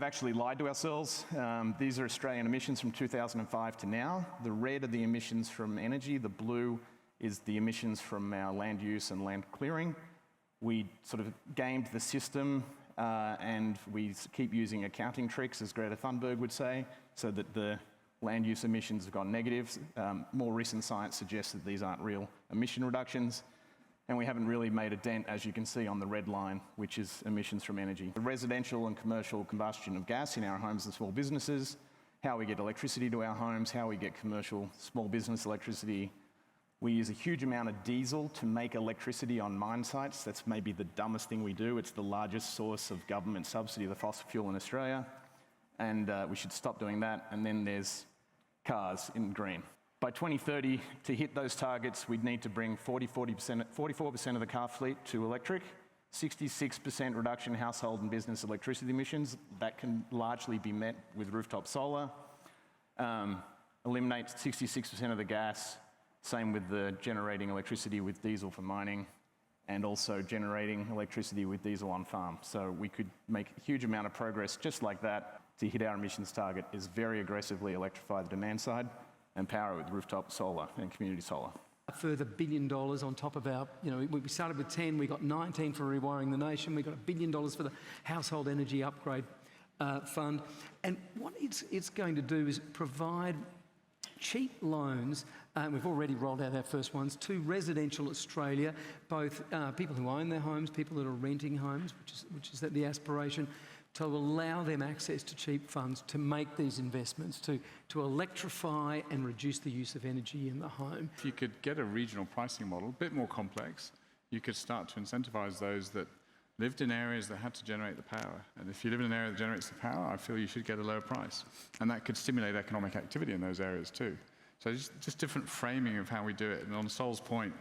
actually lied to ourselves. These are Australian emissions from 2005 to now. The red are the emissions from energy. The blue is the emissions from our land use and land clearing. We sort of gamed the system and we keep using accounting tricks, as Greta Thunberg would say, so that the land use emissions have gone negative. More recent science suggests that these aren't real emission reductions. And we haven't really made a dent, as you can see on the red line, which is emissions from energy. The residential and commercial combustion of gas in our homes and small businesses, how we get electricity to our homes, how we get commercial small business electricity. We use a huge amount of diesel to make electricity on mine sites. That's maybe the dumbest thing we do. It's the largest source of government subsidy of the fossil fuel in Australia. And we should stop doing that. And then there's cars in green. By 2030, to hit those targets, we'd need to bring 44% of the car fleet to electric, 66% reduction in household and business electricity emissions. That can largely be met with rooftop solar. Eliminate 66% of the gas, same with the generating electricity with diesel for mining, and also generating electricity with diesel on farm. So we could make a huge amount of progress just like that to hit our emissions target, is very aggressively electrify the demand side and power it with rooftop solar and community solar. A further $1 billion on top of our, we started with 10, we got 19 for Rewiring the Nation, we got $1 billion for the Household Energy Upgrade Fund. And what it's going to do is provide cheap loans, and we've already rolled out our first ones, to residential Australia, both people who own their homes, people that are renting homes, which is the aspiration, to allow them access to cheap funds to make these investments, to electrify and reduce the use of energy in the home. If you could get a regional pricing model, a bit more complex, you could start to incentivise those that lived in areas that had to generate the power. And if you live in an area that generates the power, I feel you should get a lower price. And that could stimulate economic activity in those areas too. So just different framing of how we do it. And on Saul's point,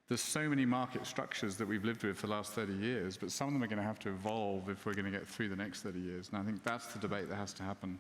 there's so many market structures that we've lived with for the last 30 years, but some of them are going to have to evolve if we're going to get through the next 30 years. And I think that's the debate that has to happen.